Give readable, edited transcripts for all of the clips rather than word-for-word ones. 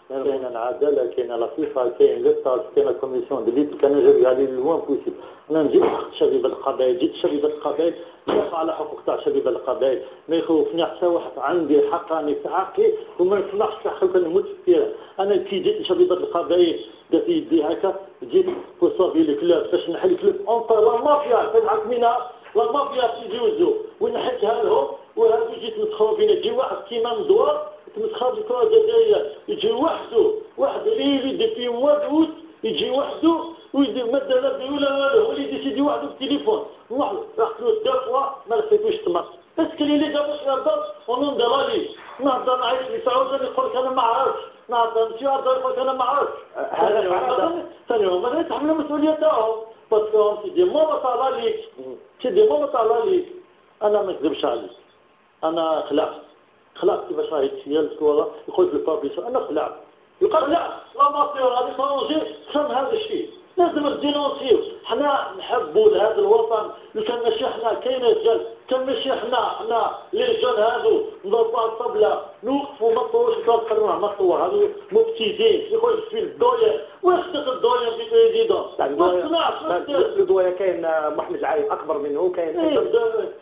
كاين العداله، كاين لا فيفا، كاين ليستاج، كاين لا كوميسيون دو ليت، كان نجري عليه لوان بوسيبل. انا نجيب شبيبه القبائل، جيت شبيبه القبائل نقف على حقوق تاع شبيبه القبائل، ما يخوفني حتى واحد، عندي حق راني في حقي وما نسمحش حتى نموت فيها. انا كي جيت شبيبه القبائل دات يدي هكا، جيت وصافي لي كلاب باش نحل كلاب اونطا لا مافيا تبعث منها لا مافيا في جوزو ونحكها لهم، وهذا جيت نتخاف بينا يجي واحد كيما مدوار تمسخر الكره الجزائريه، يجي وحده واحد يدي في مواد يجي وحده ويدير ما دار به ولا والو، وليد يجي وحده بالتليفون واحد رحت له دو فوا ما لقيتوش تما. اسكو اللي جابوش يهضر ونون دلالي نهضر معايا في سعود يقول لك انا ما عرفتش، نهضر نمشي نهضر يقول لك انا ما عرفتش. ثاني هما لا يتحملوا المسؤوليه تاعهم، باسكو سيدي ماما طالع ليك، سيدي ماما طالع ليك. انا ما نكذبش عليك، انا خلعت كيفاش راهي تسيال الكره يقول في البابليسيون انا خلعت، يقول لا ماسيور غادي ترونجي فهم هذا الشيء، لازم ندينونسيو. حنا نحبوا لهذا الوطن، لو كان ماشي حنا كاين رجال، كان ماشي حنا لي رجال هادو نضربوا الطبله نوقفوا ما نطوروش نقدروا ما نطور هادو مبتدئين يقول في الدويه واش دخل الدويه في بريزيدون ما سمعتش الدويه كاين محمد العايم اكبر منه،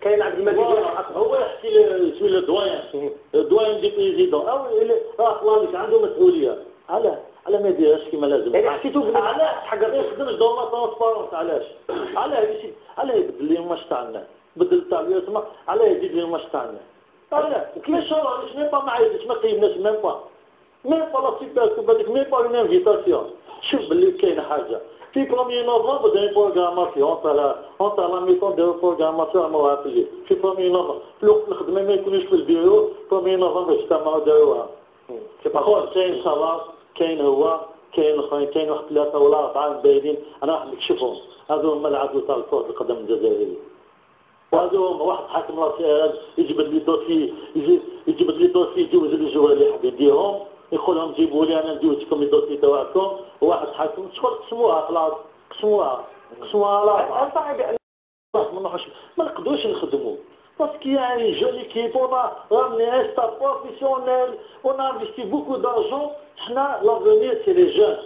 كاين عبد المجيد اكبر. هو يحكي اسم الدوين دي بريزيدون او الله لك عنده مسؤوليه. على ما يديرش كيما لازم. يعني حسيتوا علاش حق ما يخدمش دوما ترونسبارونس؟ علاه يبدل لي الماتش تاعنا، بدل تاع اليوم علاه يزيد لي الماتش تاعنا؟ علاه كيفاش علاش ميم با معايا ما قيمناش ميم با لا سيبر كوب هذيك ميم با اون انفيتاسيون. شوف باللي كاين حاجه في 1 نوفمبر بدأ بروغراماسيون اونتا لا ميثود دو بروغراماسيون عملوها في 1 نوفمبر في الوقت الخدمه ما يكونوش في البيرو 1 نوفمبر اجتمعوا داروها. كاين صلاح، كاين هو، كاين الاخرين، كاين واحد 3 ولا 4 باينين انا راح نكشفهم. هذو هما العدو تاع كرة القدم الجزائرية، وهذو هما واحد حاكم راسي يجبد لي دوسي يجوز لي الجوال اللي حاب يديهم، يقول لهم جيبوا لي انا ندوز لكم الدوسي تاعكم، وواحد حاكم شغل قسموها خلاص قسموها لا صاحبي ما نقدروش نخدموا باسكو يعني جون ايكيب اون رامني ان ستاف بروفيسيونيل اون انفيستي بوكو دارجون. حنا لافونير سي لي جون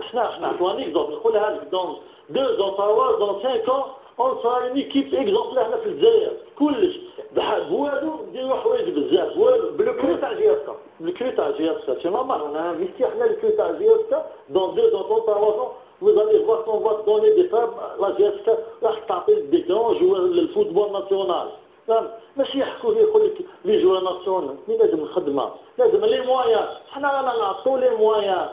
حنا نعطوا ان اكزومبل نقولها لك دون 2 دون 3 دون 5 اون صار ان ايكيب اكزومبل هنا في الجزائر كلش بوالو نديروا حوايج بزاف بالكرو تاع جياسكا سي نورمال انا انفيستي حنا الكرو تاع جياسكا دون 2 دون 3 ans. Vous allez voir qu'on va donner des femmes, la GSK راح تعطي des grands joueurs للفوتبول ناسيونال. ماشي يحكوا لي يقول لك لي جوار ناسيونال، لازم الخدمه، لازم لي مويان، حنا رانا نعطوا لي مويان،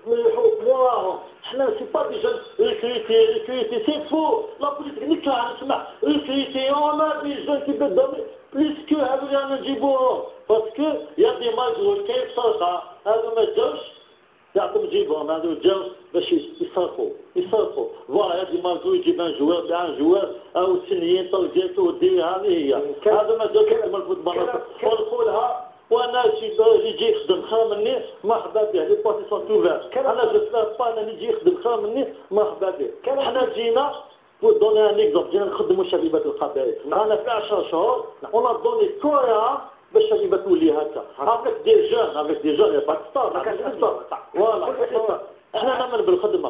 نلحقوا موراهم، حنا سي با دي جون ريكريتي سي فو، لا بوليتيك نكره نسمع ريكريتي اون دي جون كي بدهم بليس كو هذو اللي رانا نجيبوهم، باسكو يا دي ماجور كاين صرقه هذو ما جاوش يعطوا نجيبهم، هذو جاو باش يصرفوا فوالا هذه ماركو يجيب ان جوار او سنيين طلقات ودي هذه هي هذا ما جاوش من الفوتبول ونقولها. وانا يجي يخدم خير مني مرحبا به، لي بوتي سون توفير، انا جو با انا يجي يخدم خير مني مرحبا به. حنا جينا دوني ان اكزومبل، جينا نخدموا شبيبه القبائل، انا في 10 شهور اون دوني كوريا باش الشبيبه تولي هكا افيك دي جون يا با ستار فوالا. احنا نعمل بالخدمه.